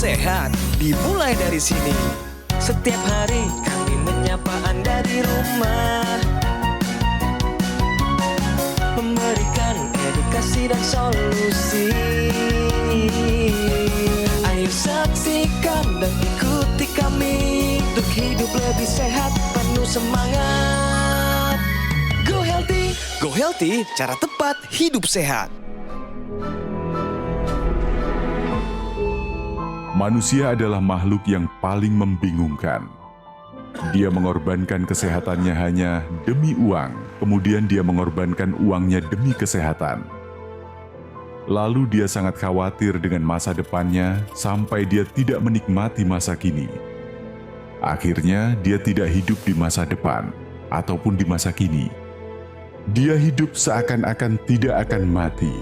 sehat dimulai dari sini. Setiap hari kami menyapa Anda di rumah, memberikan edukasi dan solusi. Ayo saksikan dan ikuti kami untuk hidup lebih sehat, penuh semangat. Go Healthy, cara tepat hidup sehat. Manusia adalah makhluk yang paling membingungkan. Dia mengorbankan kesehatannya hanya demi uang, kemudian dia mengorbankan uangnya demi kesehatan. Lalu dia sangat khawatir dengan masa depannya sampai dia tidak menikmati masa kini. Akhirnya dia tidak hidup di masa depan ataupun di masa kini. Dia hidup seakan-akan tidak akan mati,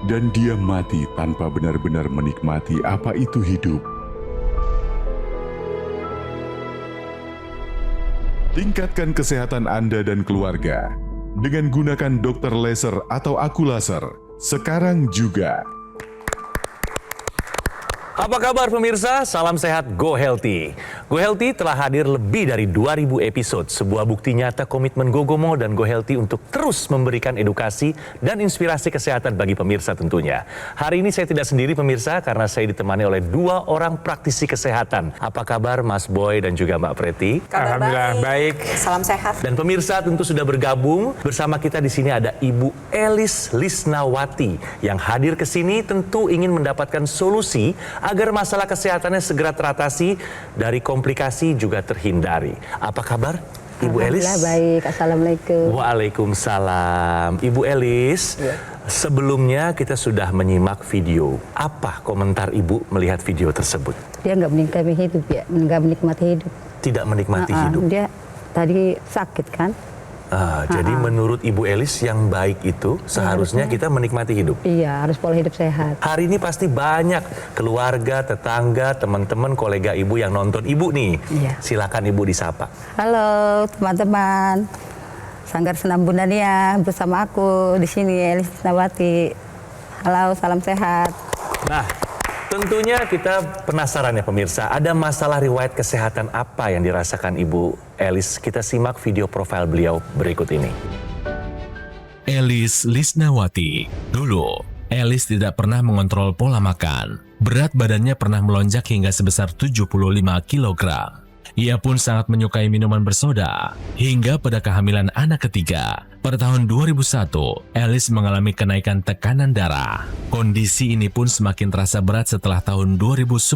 dan dia mati tanpa benar-benar menikmati apa itu hidup. Tingkatkan kesehatan Anda dan keluarga dengan gunakan dokter laser atau aku laser sekarang juga. Apa kabar pemirsa? Salam sehat Go Healthy. Go Healthy telah hadir lebih dari 2000 episode, sebuah bukti nyata komitmen Gogomo dan Go Healthy untuk terus memberikan edukasi dan inspirasi kesehatan bagi pemirsa tentunya. Hari ini saya tidak sendiri pemirsa, karena saya ditemani oleh 2 orang praktisi kesehatan. Apa kabar Mas Boy dan juga Mbak Preti? Kabar Alhamdulillah baik. Salam sehat. Dan pemirsa tentu sudah bergabung bersama kita di sini ada Ibu Elis Lisnawati yang hadir ke sini tentu ingin mendapatkan solusi agar masalah kesehatannya segera teratasi, dari komplikasi juga terhindari. Apa kabar Ibu Elis? Alhamdulillah baik, Assalamualaikum. Waalaikumsalam. Ibu Elis, ya. Sebelumnya kita sudah menyimak video. Apa komentar Ibu melihat video tersebut? Dia nggak menikmati hidup ya, nggak menikmati hidup. Tidak menikmati hidup? Dia tadi sakit kan? Jadi menurut Ibu Elis yang baik itu seharusnya kita menikmati hidup. Iya, harus pola hidup sehat. Hari ini pasti banyak keluarga, tetangga, teman-teman, kolega Ibu yang nonton Ibu nih. Iya. Silakan Ibu disapa. Halo teman-teman, Sanggar Senam Bundania bersama aku di sini Elis Lisnawati. Halo, salam sehat. Nah, tentunya kita penasaran ya pemirsa, ada masalah riwayat kesehatan apa yang dirasakan Ibu Elis? Kita simak video profil beliau berikut ini. Elis Lisnawati. Dulu, Elis tidak pernah mengontrol pola makan. Berat badannya pernah melonjak hingga sebesar 75 kg. Ia pun sangat menyukai minuman bersoda. Hingga pada kehamilan anak ketiga, pada tahun 2001, Elis mengalami kenaikan tekanan darah. Kondisi ini pun semakin terasa berat setelah tahun 2010.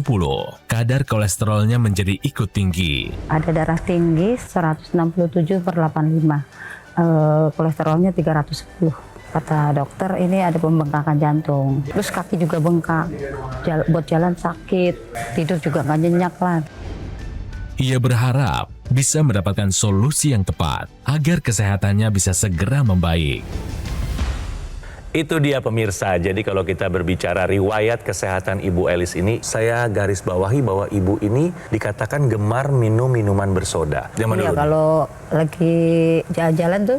Kadar kolesterolnya menjadi ikut tinggi. Ada darah tinggi 167/85. Kolesterolnya 310. Kata dokter ini ada pembengkakan jantung. Terus kaki juga bengkak. Buat jalan sakit, tidur juga nggak nyenyak lah. Ia berharap bisa mendapatkan solusi yang tepat agar kesehatannya bisa segera membaik. Itu dia pemirsa, jadi kalau kita berbicara riwayat kesehatan Ibu Elis ini, saya garis bawahi bahwa Ibu ini dikatakan gemar minum minuman bersoda. Zaman Iya, dulu. kalau lagi jalan-jalan tuh,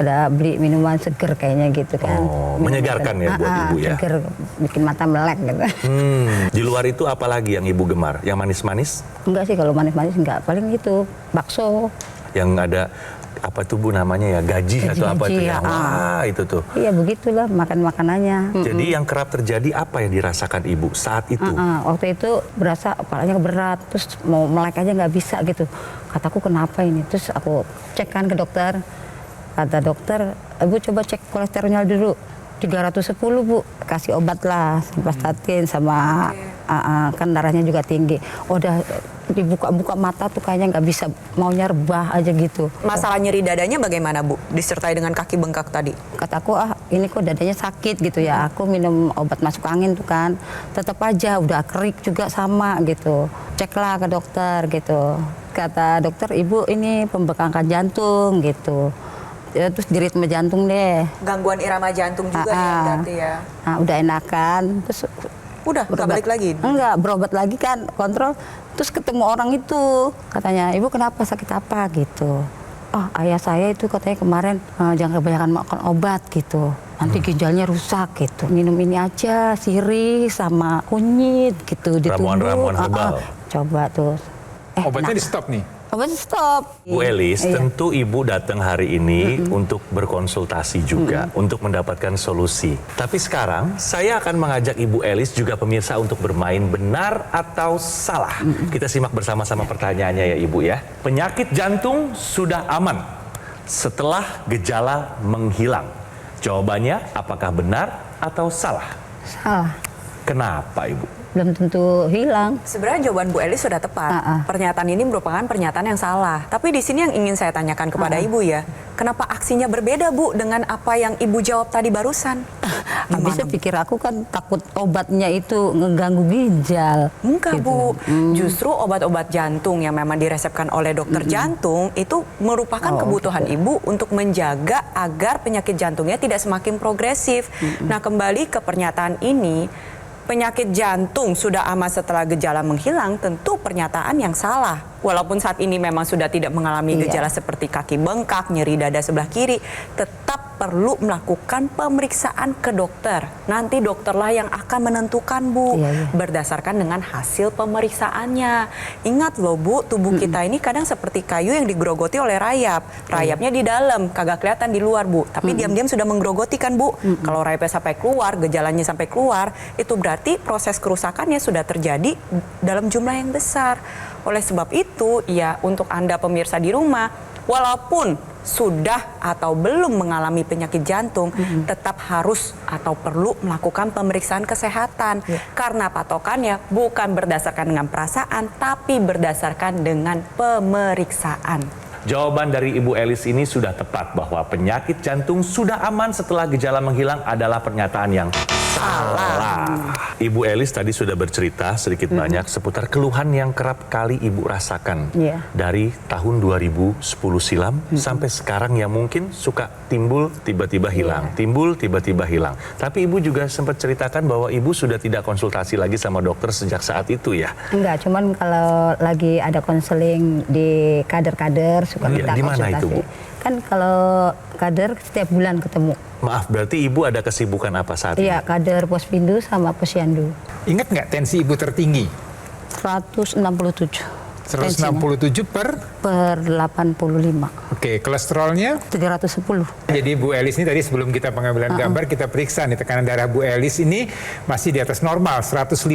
ada beli minuman seger kayaknya gitu kan. Oh, menyegarkan ya buat Ibu ya? Seger, bikin mata melek gitu. Di luar itu apa lagi yang Ibu gemar? Yang manis-manis? Enggak sih, kalau manis-manis enggak. Paling itu, bakso. Yang ada apa tuh Bu namanya ya, gaji atau apa itu ya? Wah, itu tuh. Iya, begitulah makan makanannya. Jadi yang kerap terjadi apa yang dirasakan Ibu saat itu? Waktu itu berasa kepalanya berat, terus mau melek aja nggak bisa gitu. Kataku kenapa ini? Terus aku cek kan ke dokter. Kata dokter, Ibu coba cek kolesterolnya dulu. 310 Bu, kasih obat lah, simvastatin sama kan darahnya juga tinggi. Udah dibuka-buka mata tuh kayaknya nggak bisa, maunya rebah aja gitu. Masalah nyeri dadanya bagaimana Bu? Disertai dengan kaki bengkak tadi. Kataku ini kok dadanya sakit gitu ya. Aku minum obat masuk angin tuh kan, tetap aja udah kerik juga sama gitu. Ceklah ke dokter gitu. Kata dokter, Ibu ini pembengkakan jantung gitu. Ya, terus di ritme jantung deh. Gangguan irama jantung juga ya berarti ya. Nah, udah enakan, terus Udah, nggak balik lagi? Enggak, berobat lagi kan, kontrol. Terus ketemu orang itu, katanya, Ibu kenapa, sakit apa gitu. Oh, ayah saya itu katanya kemarin jangan kebanyakan makan obat gitu. nanti ginjalnya rusak gitu. Minum ini aja, sirih sama kunyit gitu di tubuh. Ramuan-ramuan herbal. Coba tuh. Obatnya di stop nih. Obat stop. Bu Elis, Iya. tentu Ibu datang hari ini untuk berkonsultasi juga, untuk mendapatkan solusi. Tapi sekarang saya akan mengajak Ibu Elis juga pemirsa untuk bermain benar atau salah. Kita simak bersama-sama pertanyaannya ya Ibu ya. Penyakit jantung sudah aman setelah gejala menghilang. Jawabannya apakah benar atau salah? Salah. Kenapa Ibu? Belum tentu hilang. Sebenarnya jawaban Bu Elis sudah tepat. Pernyataan ini merupakan pernyataan yang salah. Tapi di sini yang ingin saya tanyakan kepada Ibu ya, kenapa aksinya berbeda Bu dengan apa yang Ibu jawab tadi barusan? Habisnya pikir aku kan takut obatnya itu ngeganggu ginjal. Enggak gitu. Bu, justru obat-obat jantung yang memang diresepkan oleh dokter jantung itu merupakan kebutuhan Ibu untuk menjaga agar penyakit jantungnya tidak semakin progresif. Nah kembali ke pernyataan ini, penyakit jantung sudah aman setelah gejala menghilang, tentu pernyataan yang salah. Walaupun saat ini memang sudah tidak mengalami gejala seperti kaki bengkak, nyeri dada sebelah kiri, tetap perlu melakukan pemeriksaan ke dokter. Nanti dokterlah yang akan menentukan Bu, berdasarkan dengan hasil pemeriksaannya. Ingat loh Bu, tubuh kita ini kadang seperti kayu yang digerogoti oleh rayap. Rayapnya di dalam, kagak kelihatan di luar Bu. Tapi diam-diam sudah menggerogoti kan Bu. Kalau rayapnya sampai keluar, gejalanya sampai keluar, itu berarti proses kerusakannya sudah terjadi dalam jumlah yang besar. Oleh sebab itu, ya untuk Anda pemirsa di rumah, walaupun sudah atau belum mengalami penyakit jantung, tetap harus atau perlu melakukan pemeriksaan kesehatan. Karena patokannya bukan berdasarkan dengan perasaan, tapi berdasarkan dengan pemeriksaan. Jawaban dari Ibu Elis ini sudah tepat bahwa penyakit jantung sudah aman setelah gejala menghilang adalah pernyataan yang salah. Ibu Elis tadi sudah bercerita sedikit banyak seputar keluhan yang kerap kali Ibu rasakan dari tahun 2010 silam sampai sekarang yang mungkin suka timbul tiba-tiba hilang, timbul tiba-tiba hilang. Tapi Ibu juga sempat ceritakan bahwa Ibu sudah tidak konsultasi lagi sama dokter sejak saat itu ya? Enggak, cuman kalau lagi ada konseling di kader-kader suka minta Di mana konsultasi. itu, Bu? Kan kalau kader setiap bulan ketemu. Maaf, berarti Ibu ada kesibukan apa saat ini? Iya, kader Pospindu sama Posyandu. Ingat nggak tensi Ibu tertinggi? 167. 167 per 85. Oke, kolesterolnya? 310. Jadi Bu Elis ini tadi sebelum kita pengambilan gambar kita periksa nih tekanan darah Bu Elis ini masih di atas normal 156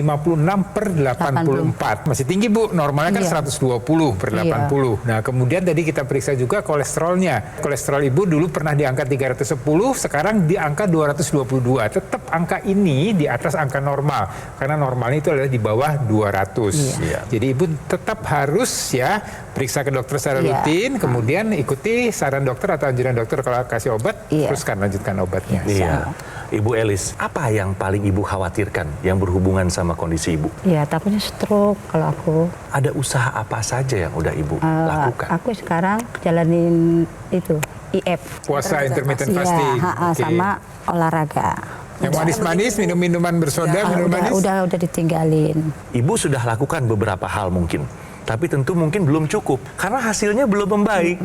per 84. Masih tinggi Bu, normalnya kan 120 per 80. Nah kemudian tadi kita periksa juga kolesterolnya. Kolesterol Ibu dulu pernah di angka 310, sekarang di angka 222. Tetap angka ini di atas angka normal karena normalnya itu adalah di bawah 200. Jadi Ibu tetap harus ya periksa ke dokter secara rutin, kemudian ikuti saran dokter atau anjuran dokter kalau kasih obat, teruskan lanjutkan obatnya. Iya. Ibu Elis, apa yang paling Ibu khawatirkan yang berhubungan sama kondisi Ibu? Iya, takutnya stroke kalau aku. Ada usaha apa saja yang udah Ibu lakukan? Aku sekarang jalanin itu, IF. Puasa intermittent fasting. Sama olahraga. Yang manis-manis, minum minuman bersoda, minum manis. Udah ditinggalin. Ibu sudah lakukan beberapa hal mungkin. Tapi tentu mungkin belum cukup karena hasilnya belum membaik.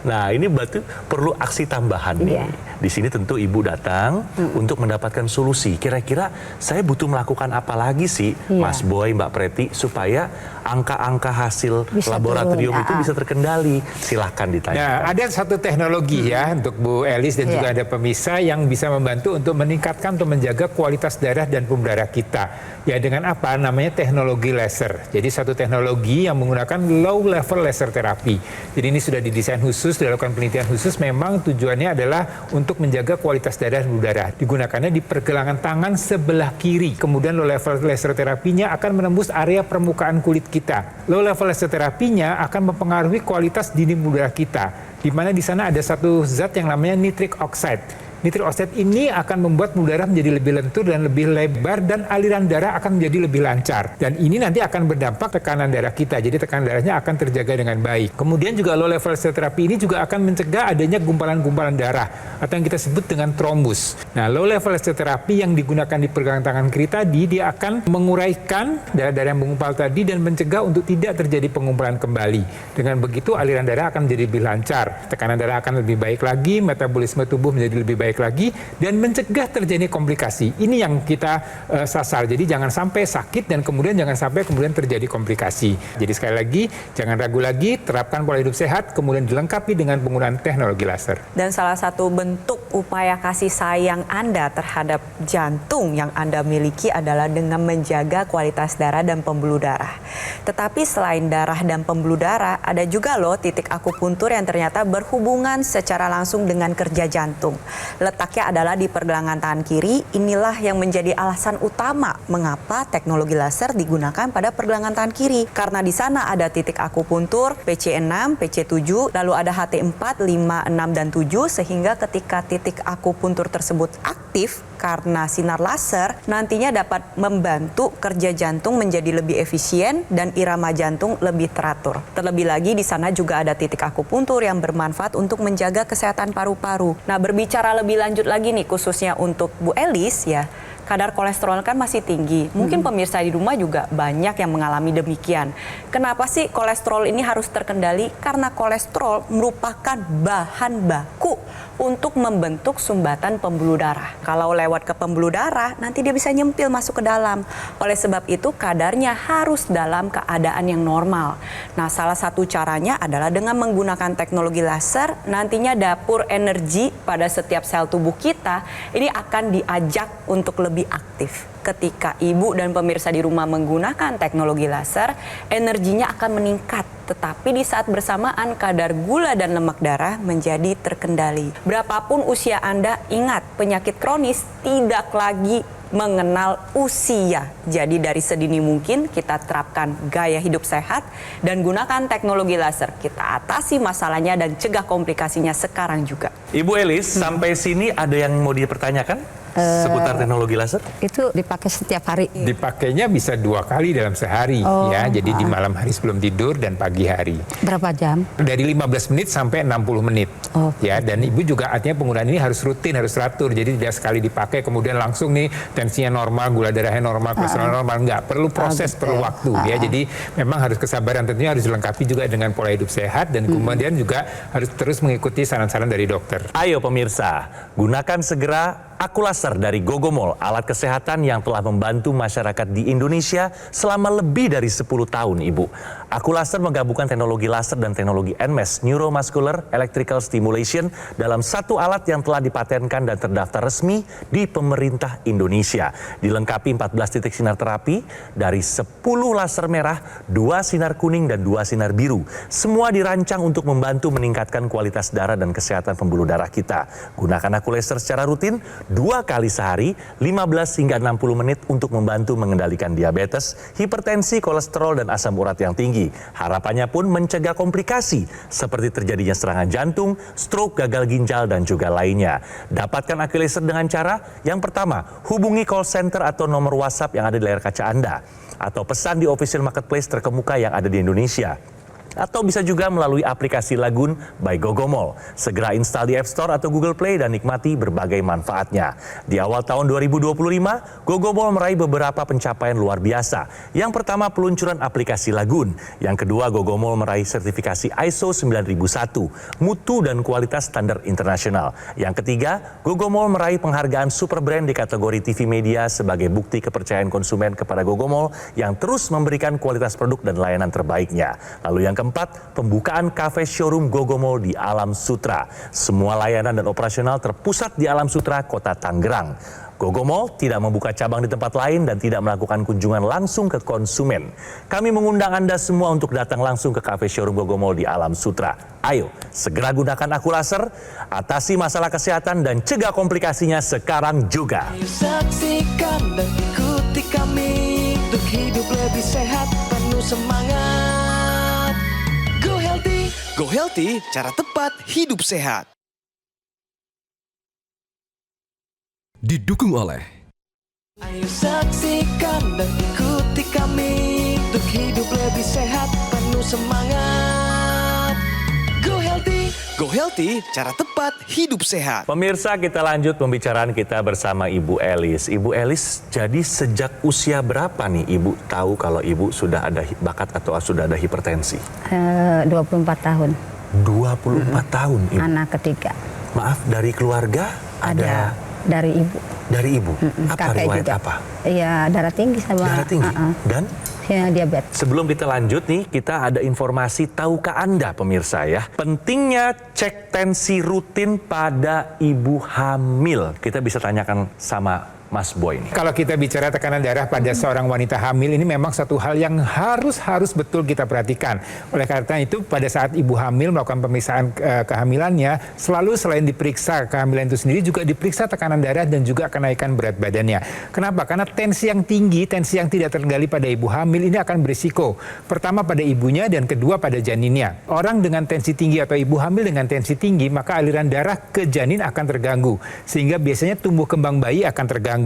Nah, ini berarti perlu aksi tambahan nih. Di sini tentu Ibu datang untuk mendapatkan solusi. Kira-kira saya butuh melakukan apa lagi sih, Mas Boy, Mbak Preti, supaya angka-angka hasil bisa laboratorium turun. itu bisa terkendali. Silahkan ditanya. Nah, ada satu teknologi ya untuk Bu Elis dan juga ada pemirsa yang bisa membantu untuk meningkatkan atau menjaga kualitas darah dan pembuluh darah kita. Ya dengan apa? Namanya teknologi laser. Jadi satu teknologi yang menggunakan low level laser terapi. Jadi ini sudah didesain khusus, dilakukan penelitian khusus. Memang tujuannya adalah untuk menjaga kualitas darah dan pembuluh darah. Digunakannya di pergelangan tangan sebelah kiri. Kemudian low level laser terapinya akan menembus area permukaan kulit kita. Low level laser terapinya akan mempengaruhi kualitas dinding pembuluh darah kita. Di mana di sana ada satu zat yang namanya nitric oxide. Nitric oxide ini akan membuat pembuluh darah menjadi lebih lentur dan lebih lebar dan aliran darah akan menjadi lebih lancar. Dan ini nanti akan berdampak tekanan darah kita. Jadi tekanan darahnya akan terjaga dengan baik. Kemudian juga low level laser terapi ini juga akan mencegah adanya gumpalan-gumpalan darah atau yang kita sebut dengan trombus. Nah, low level laser terapi yang digunakan di pergelangan tangan kiri tadi dia akan menguraikan darah-darah yang mengumpal tadi dan mencegah untuk tidak terjadi pengumpulan kembali. Dengan begitu aliran darah akan menjadi lebih lancar. Tekanan darah akan lebih baik lagi, metabolisme tubuh menjadi lebih baik baik lagi dan mencegah terjadi komplikasi. Ini yang kita sasar. Jadi jangan sampai sakit dan kemudian jangan sampai kemudian terjadi komplikasi. Jadi sekali lagi, jangan ragu lagi, terapkan pola hidup sehat, kemudian dilengkapi dengan penggunaan teknologi laser. Dan salah satu bentuk upaya kasih sayang Anda terhadap jantung yang Anda miliki adalah dengan menjaga kualitas darah dan pembuluh darah. Tetapi selain darah dan pembuluh darah, ada juga loh titik akupuntur yang ternyata berhubungan secara langsung dengan kerja jantung. Letaknya adalah di pergelangan tangan kiri. Inilah yang menjadi alasan utama mengapa teknologi laser digunakan pada pergelangan tangan kiri. Karena di sana ada titik akupuntur PC6, PC7, lalu ada HT4, 5, 6, dan 7, sehingga ketika titik akupuntur tersebut aktif karena sinar laser, nantinya dapat membantu kerja jantung menjadi lebih efisien dan irama jantung lebih teratur. Terlebih lagi di sana juga ada titik akupuntur yang bermanfaat untuk menjaga kesehatan paru-paru. Nah, berbicara lebih lanjut lagi nih khususnya untuk Bu Elis ya, kadar kolesterol kan masih tinggi. Mungkin pemirsa di rumah juga banyak yang mengalami demikian. Kenapa sih kolesterol ini harus terkendali? Karena kolesterol merupakan bahan baku untuk membentuk sumbatan pembuluh darah. Kalau lewat ke pembuluh darah, nanti dia bisa nyempil masuk ke dalam. Oleh sebab itu, kadarnya harus dalam keadaan yang normal. Nah, salah satu caranya adalah dengan menggunakan teknologi laser, nantinya dapur energi pada setiap sel tubuh kita ini akan diajak untuk lebih aktif. Ketika ibu dan pemirsa di rumah menggunakan teknologi laser, energinya akan meningkat. Tetapi di saat bersamaan kadar gula dan lemak darah menjadi terkendali. Berapapun usia Anda, ingat penyakit kronis tidak lagi mengenal usia. Jadi dari sedini mungkin kita terapkan gaya hidup sehat dan gunakan teknologi laser. Kita atasi masalahnya dan cegah komplikasinya sekarang juga. Ibu Elis, sampai sini ada yang mau dipertanyakan seputar teknologi laser? Itu dipakai setiap hari. Dipakainya bisa 2 kali dalam sehari ya. Jadi di malam hari sebelum tidur dan pagi hari. Berapa jam? Dari 15 menit sampai 60 menit. Ya, dan ibu juga artinya penggunaan ini harus rutin, harus teratur. Jadi tidak sekali dipakai kemudian langsung nih tensinya normal, gula darahnya normal, kolesterol normal. Enggak, perlu proses, perlu waktu ya. Jadi memang harus kesabaran, tentunya harus dilengkapi juga dengan pola hidup sehat dan kemudian juga harus terus mengikuti saran-saran dari dokter. Ayo pemirsa, gunakan segera Aku Laser dari Gogomol, alat kesehatan yang telah membantu masyarakat di Indonesia selama lebih dari 10 tahun, Ibu. Aku Laser menggabungkan teknologi laser dan teknologi NMES, Neuromuscular Electrical Stimulation, dalam satu alat yang telah dipatenkan dan terdaftar resmi di pemerintah Indonesia. Dilengkapi 14 titik sinar terapi dari 10 laser merah, 2 sinar kuning, dan 2 sinar biru. Semua dirancang untuk membantu meningkatkan kualitas darah dan kesehatan pembuluh darah kita. Gunakan Aku Laser secara rutin 2 kali sehari, 15 hingga 60 menit untuk membantu mengendalikan diabetes, hipertensi, kolesterol, dan asam urat yang tinggi. Harapannya pun mencegah komplikasi seperti terjadinya serangan jantung, stroke, gagal ginjal, dan juga lainnya. Dapatkan Aku Laser dengan cara yang pertama, hubungi call center atau nomor WhatsApp yang ada di layar kaca Anda, atau pesan di official marketplace terkemuka yang ada di Indonesia. Atau bisa juga melalui aplikasi Lagun by Gogomol. Segera install di App Store atau Google Play dan nikmati berbagai manfaatnya. Di awal tahun 2025, Gogomol meraih beberapa pencapaian luar biasa. Yang pertama, peluncuran aplikasi Lagun. Yang kedua, Gogomol meraih sertifikasi ISO 9001, mutu dan kualitas standar internasional. Yang ketiga, Gogomol meraih penghargaan Super Brand di kategori TV Media sebagai bukti kepercayaan konsumen kepada Gogomol yang terus memberikan kualitas produk dan layanan terbaiknya. Lalu yang keempat, pembukaan kafe showroom Gogomol di Alam Sutra. Semua layanan dan operasional terpusat di Alam Sutra, Kota Tangerang. Gogomol tidak membuka cabang di tempat lain dan tidak melakukan kunjungan langsung ke konsumen. Kami mengundang Anda semua untuk datang langsung ke kafe showroom Gogomol di Alam Sutra. Ayo, segera gunakan Aku Laser, atasi masalah kesehatan dan cegah komplikasinya sekarang juga. Ayo saksikan dan ikuti kami untuk hidup lebih sehat, penuh semangat. Go Healthy, cara tepat hidup sehat. Didukung oleh Ayo saksikan dan ikuti kami untuk hidup lebih sehat, penuh semangat. Go Healthy, cara tepat hidup sehat. Pemirsa, kita lanjut pembicaraan kita bersama Ibu Elis. Ibu Elis, jadi sejak usia berapa nih Ibu tahu kalau Ibu sudah ada bakat atau sudah ada hipertensi? 24 tahun. 24 tahun Ibu? Anak ketiga. Maaf, dari keluarga? Ada dari ibu. Dari ibu? Apa Kakek riwayat juga. apa? Iya, darah tinggi sama Darah tinggi? Dan? ya, diabetes. Sebelum kita lanjut nih, kita ada informasi tahukah Anda pemirsa ya, pentingnya cek tensi rutin pada ibu hamil. Kita bisa tanyakan sama Mas Boy nih. Kalau kita bicara tekanan darah pada seorang wanita hamil, ini memang satu hal yang harus betul kita perhatikan. Oleh karena itu, pada saat ibu hamil melakukan pemeriksaan kehamilannya, selalu selain diperiksa kehamilan itu sendiri, juga diperiksa tekanan darah dan juga kenaikan berat badannya. Kenapa? Karena tensi yang tinggi, tensi yang tidak terkendali pada ibu hamil ini akan berisiko. Pertama pada ibunya dan kedua pada janinnya. Orang dengan tensi tinggi atau ibu hamil dengan tensi tinggi, maka aliran darah ke janin akan terganggu. Sehingga biasanya tumbuh kembang bayi akan terganggu.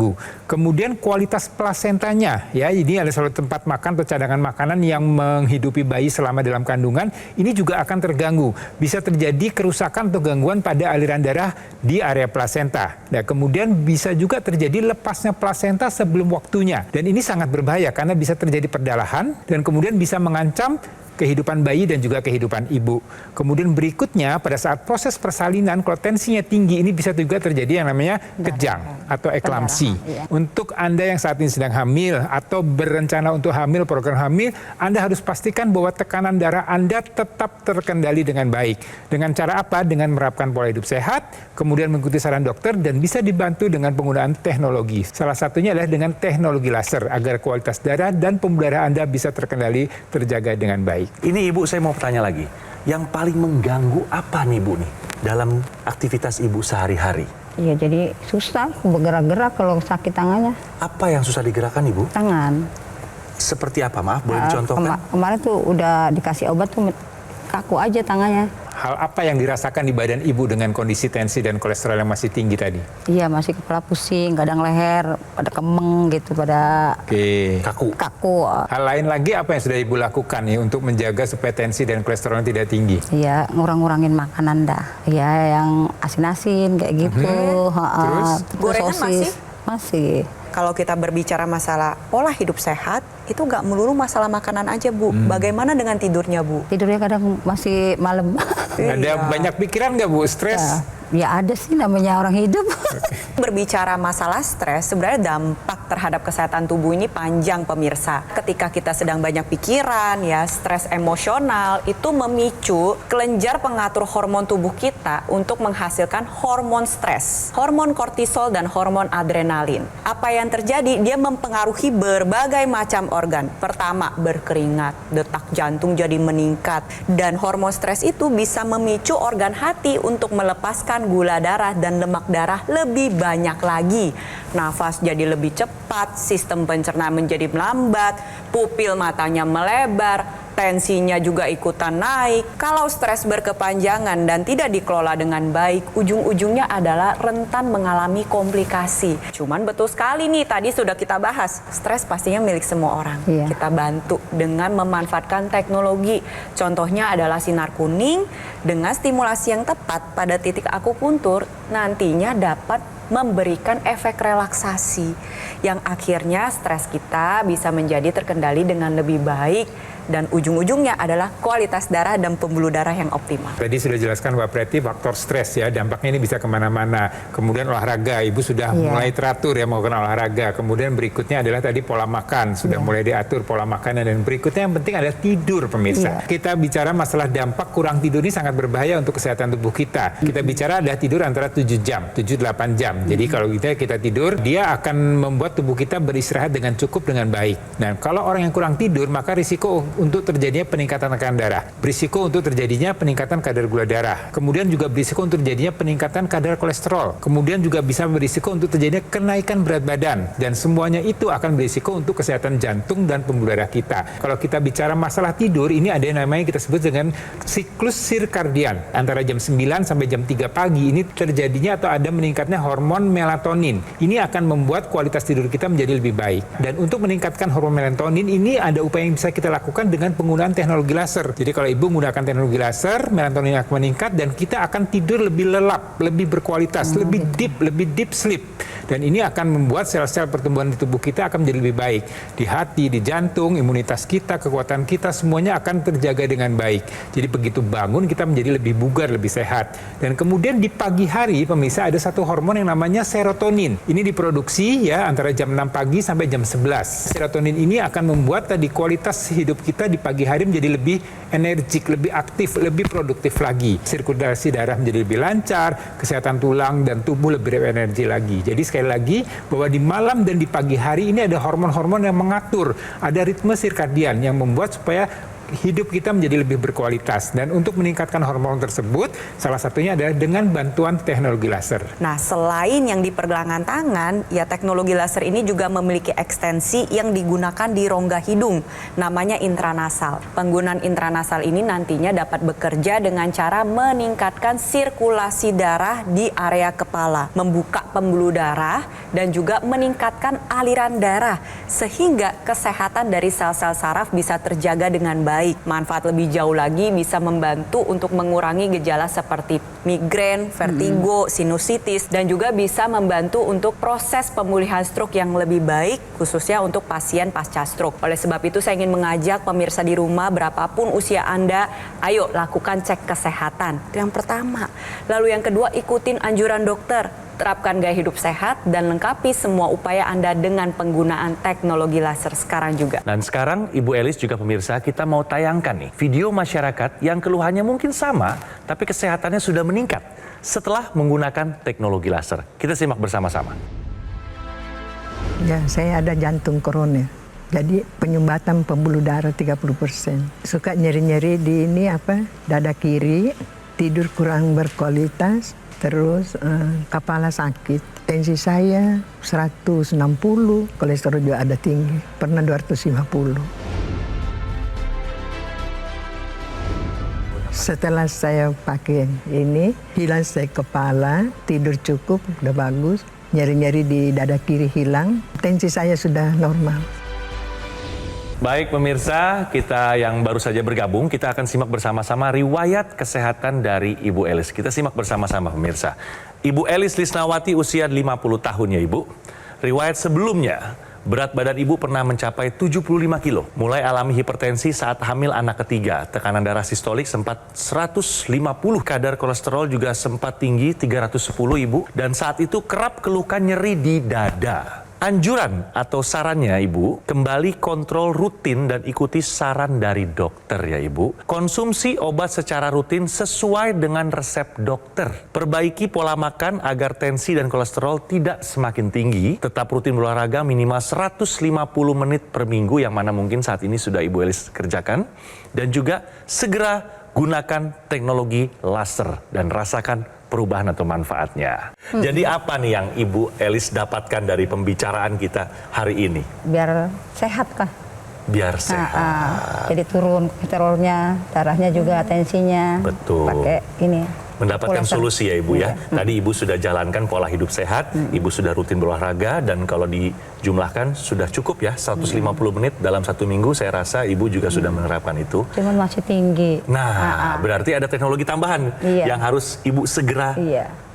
Kemudian kualitas plasentanya, ya, ini adalah salah satu tempat makan atau cadangan makanan yang menghidupi bayi selama dalam kandungan, ini juga akan terganggu. Bisa terjadi kerusakan atau gangguan pada aliran darah di area plasenta. Nah, kemudian bisa juga terjadi lepasnya plasenta sebelum waktunya. Dan ini sangat berbahaya karena bisa terjadi perdarahan dan kemudian bisa mengancam kehidupan bayi dan juga kehidupan ibu. Kemudian berikutnya pada saat proses persalinan, kalau tensinya tinggi, ini bisa juga terjadi yang namanya kejang atau eklamsi. Untuk Anda yang saat ini sedang hamil atau berencana untuk hamil, program hamil, Anda harus pastikan bahwa tekanan darah Anda tetap terkendali dengan baik. Dengan cara apa? Dengan menerapkan pola hidup sehat, kemudian mengikuti saran dokter, dan bisa dibantu dengan penggunaan teknologi. Salah satunya adalah dengan teknologi laser, agar kualitas darah dan pembuluh darah Anda bisa terkendali, terjaga dengan baik. Ini Ibu, saya mau bertanya lagi. Yang paling mengganggu apa nih Bu nih dalam aktivitas Ibu sehari-hari? Iya, jadi susah bergerak-gerak kalau sakit tangannya. Apa yang susah digerakkan Ibu? Tangan. Seperti apa? Maaf, boleh dicontohkan? Kemarin tuh udah dikasih obat tuh kaku aja tangannya. Hal apa yang dirasakan di badan ibu dengan kondisi tensi dan kolesterol yang masih tinggi tadi? Iya, masih kepala pusing, kadang leher, pada kemeng gitu, pada kaku. Hal lain lagi apa yang sudah ibu lakukan nih untuk menjaga supaya tensi dan kolesterolnya tidak tinggi? Iya, ngurang-ngurangin makanan dah. Iya, yang asin-asin kayak gitu. Terus? Gorengan sosis. Masih. Kalau kita berbicara masalah pola hidup sehat, itu nggak melulu masalah makanan aja, Bu. Bagaimana dengan tidurnya, Bu? Tidurnya kadang masih malam. Ada banyak pikiran nggak Bu? Stres? Ya ada sih, namanya orang hidup. Berbicara masalah stres, sebenarnya dampak terhadap kesehatan tubuh ini panjang pemirsa. Ketika kita sedang banyak pikiran, ya stres emosional, itu memicu kelenjar pengatur hormon tubuh kita untuk menghasilkan hormon stres, hormon kortisol dan hormon adrenalin. Apa yang terjadi? Dia mempengaruhi berbagai macam organ. Pertama, berkeringat, detak jantung jadi meningkat, dan hormon stres itu bisa memicu organ hati untuk melepaskan gula darah dan lemak darah lebih banyak lagi. Nafas jadi lebih cepat, sistem pencernaan menjadi melambat, pupil matanya melebar, tensinya juga ikutan naik. Kalau stres berkepanjangan dan tidak dikelola dengan baik, ujung-ujungnya adalah rentan mengalami komplikasi. Cuman betul sekali nih, tadi sudah kita bahas, stres pastinya milik semua orang. Iya. Kita bantu dengan memanfaatkan teknologi. Contohnya adalah sinar kuning dengan stimulasi yang tepat pada titik akupuntur, nantinya dapat memberikan efek relaksasi yang akhirnya stres kita bisa menjadi terkendali dengan lebih baik, dan ujung-ujungnya adalah kualitas darah dan pembuluh darah yang optimal. Tadi sudah jelaskan Mbak Preti faktor stres ya, dampaknya ini bisa kemana-mana. Kemudian olahraga, Ibu sudah mulai teratur ya melakukan olahraga. Kemudian berikutnya adalah tadi pola makan, sudah mulai diatur pola makannya. Dan berikutnya yang penting adalah tidur pemirsa. Kita bicara masalah dampak kurang tidur ini sangat berbahaya untuk kesehatan tubuh kita. Kita bicara adalah tidur antara 7 jam, 7-8 jam. Jadi kalau kita tidur, dia akan membuat tubuh kita beristirahat dengan cukup dengan baik. Nah, kalau orang yang kurang tidur, maka risiko untuk terjadinya peningkatan tekanan darah, berisiko untuk terjadinya peningkatan kadar gula darah, kemudian juga berisiko untuk terjadinya peningkatan kadar kolesterol, kemudian juga bisa berisiko untuk terjadinya kenaikan berat badan, dan semuanya itu akan berisiko untuk kesehatan jantung dan pembuluh darah kita. Kalau kita bicara masalah tidur, ini ada yang namanya kita sebut dengan siklus sirkadian. Antara jam 9 sampai jam 3 pagi ini terjadinya atau ada meningkatnya hormon melatonin. Ini akan membuat kualitas tidur kita menjadi lebih baik. Dan untuk meningkatkan hormon melatonin ini ada upaya yang bisa kita lakukan dengan penggunaan teknologi laser. Jadi kalau ibu menggunakan teknologi laser, melatonin akan meningkat dan kita akan tidur lebih lelap, lebih berkualitas, lebih deep sleep. Dan ini akan membuat sel-sel pertumbuhan di tubuh kita akan menjadi lebih baik. Di hati, di jantung, imunitas kita, kekuatan kita semuanya akan terjaga dengan baik. Jadi begitu bangun kita menjadi lebih bugar, lebih sehat. Dan kemudian di pagi hari pemirsa ada satu hormon yang namanya serotonin. Ini diproduksi ya antara jam 6 pagi sampai jam 11. Serotonin ini akan membuat tadi kualitas hidup kita di pagi hari menjadi lebih energik, lebih aktif, lebih produktif lagi. Sirkulasi darah menjadi lebih lancar, kesehatan tulang dan tubuh lebih berenergi lagi. Jadi sekali lagi bahwa di malam dan di pagi hari ini ada hormon-hormon yang mengatur, ada ritme sirkadian yang membuat supaya hidup kita menjadi lebih berkualitas. Dan untuk meningkatkan hormon tersebut, salah satunya adalah dengan bantuan teknologi laser. Nah, selain yang di pergelangan tangan, ya teknologi laser ini juga memiliki ekstensi yang digunakan di rongga hidung, namanya intranasal. Penggunaan intranasal ini nantinya dapat bekerja dengan cara meningkatkan sirkulasi darah di area kepala, membuka pembuluh darah, dan juga meningkatkan aliran darah, sehingga kesehatan dari sel-sel saraf bisa terjaga dengan baik. Manfaat lebih jauh lagi bisa membantu untuk mengurangi gejala seperti migrain, vertigo, sinusitis, dan juga bisa membantu untuk proses pemulihan stroke yang lebih baik, khususnya untuk pasien pasca stroke. Oleh sebab itu saya ingin mengajak pemirsa di rumah, berapapun usia Anda, ayo lakukan cek kesehatan. Itu yang pertama. Lalu yang kedua, ikutin anjuran dokter. Terapkan gaya hidup sehat dan lengkapi semua upaya Anda dengan penggunaan teknologi laser sekarang juga. Dan sekarang Ibu Elis juga pemirsa, kita mau tayangkan nih video masyarakat yang keluhannya mungkin sama, tapi kesehatannya sudah meningkat setelah menggunakan teknologi laser. Kita simak bersama-sama. Ya, saya ada jantung koroner. Jadi penyumbatan pembuluh darah 30%. Suka nyeri-nyeri di dada kiri, tidur kurang berkualitas, terus kepala sakit. Tensi saya 160, kolesterol juga ada tinggi, pernah 250. Setelah saya pakai ini, hilang sakit kepala, tidur cukup, udah bagus. Nyeri-nyeri di dada kiri hilang, tensi saya sudah normal. Baik pemirsa, kita yang baru saja bergabung, kita akan simak bersama-sama riwayat kesehatan dari Ibu Elis. Kita simak bersama-sama pemirsa. Ibu Elis Lisnawati usia 50 tahun ya Ibu. Riwayat sebelumnya, berat badan Ibu pernah mencapai 75 kilo. Mulai alami hipertensi saat hamil anak ketiga. Tekanan darah sistolik sempat 150, kadar kolesterol juga sempat tinggi 310 Ibu. Dan saat itu kerap keluhkan nyeri di dada. Anjuran atau sarannya Ibu, kembali kontrol rutin dan ikuti saran dari dokter ya Ibu. Konsumsi obat secara rutin sesuai dengan resep dokter. Perbaiki pola makan agar tensi dan kolesterol tidak semakin tinggi. Tetap rutin berolahraga minimal 150 menit per minggu, yang mana mungkin saat ini sudah Ibu Elis kerjakan. Dan juga segera gunakan teknologi laser dan rasakan perubahan atau manfaatnya. Jadi apa nih yang Ibu Elis dapatkan dari pembicaraan kita hari ini? Biar sehat kah? Biar sehat. Jadi turun kolesterolnya, darahnya juga, tensinya. Betul. Pakai ini. Mendapatkan solusi ya Ibu ya. Tadi Ibu sudah jalankan pola hidup sehat, Ibu sudah rutin berolahraga, dan kalau dijumlahkan sudah cukup ya 150 menit dalam 1 minggu. Saya rasa Ibu juga sudah menerapkan itu. Cuman masih tinggi. Nah, berarti ada teknologi tambahan yang harus Ibu segera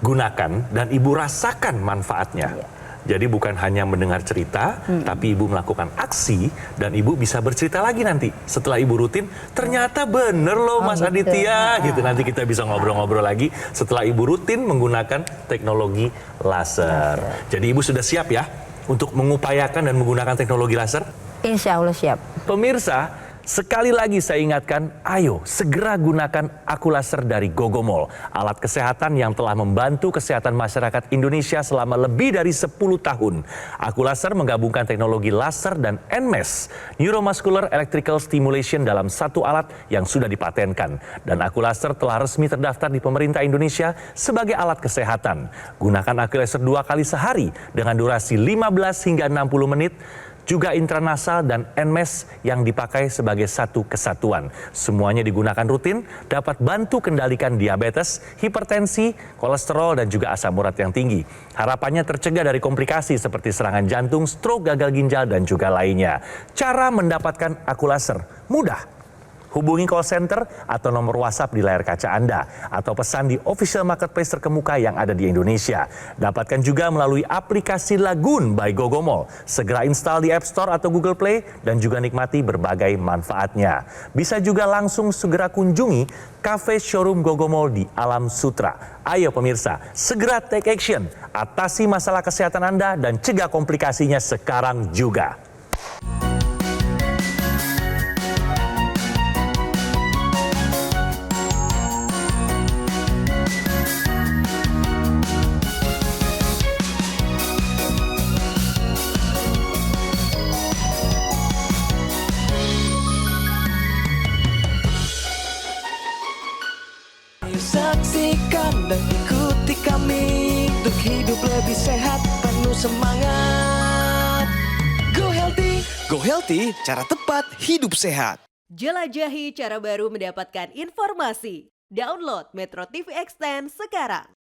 gunakan dan Ibu rasakan manfaatnya. Jadi bukan hanya mendengar cerita, tapi Ibu melakukan aksi dan Ibu bisa bercerita lagi nanti. Setelah Ibu rutin, ternyata bener loh Mas Aditya. Gitu, nanti kita bisa ngobrol-ngobrol lagi setelah Ibu rutin menggunakan teknologi laser. Jadi Ibu sudah siap ya untuk mengupayakan dan menggunakan teknologi laser? Insya Allah siap. Pemirsa, sekali lagi saya ingatkan, ayo segera gunakan Aku Laser dari Gogomol. Alat kesehatan yang telah membantu kesehatan masyarakat Indonesia selama lebih dari 10 tahun. Aku Laser menggabungkan teknologi laser dan NMES, Neuromuscular Electrical Stimulation, dalam satu alat yang sudah dipatenkan. Dan Aku Laser telah resmi terdaftar di pemerintah Indonesia sebagai alat kesehatan. Gunakan Aku Laser 2 kali sehari dengan durasi 15 hingga 60 menit. Juga intranasal dan NMES yang dipakai sebagai satu kesatuan. Semuanya digunakan rutin, dapat bantu kendalikan diabetes, hipertensi, kolesterol, dan juga asam urat yang tinggi. Harapannya tercegah dari komplikasi seperti serangan jantung, stroke, gagal ginjal, dan juga lainnya. Cara mendapatkan Aku Laser mudah. Hubungi call center atau nomor WhatsApp di layar kaca Anda atau pesan di official marketplace terkemuka yang ada di Indonesia. Dapatkan juga melalui aplikasi Lagoon by Gogomall. Segera install di App Store atau Google Play dan juga nikmati berbagai manfaatnya. Bisa juga langsung segera kunjungi Cafe Showroom Gogomall di Alam Sutra. Ayo pemirsa, segera take action, atasi masalah kesehatan Anda dan cegah komplikasinya sekarang juga. Saksikan dan ikuti kami untuk hidup lebih sehat, penuh semangat. Go Healthy, cara tepat hidup sehat. Jelajahi cara baru mendapatkan informasi. Download Metro TV Extend sekarang.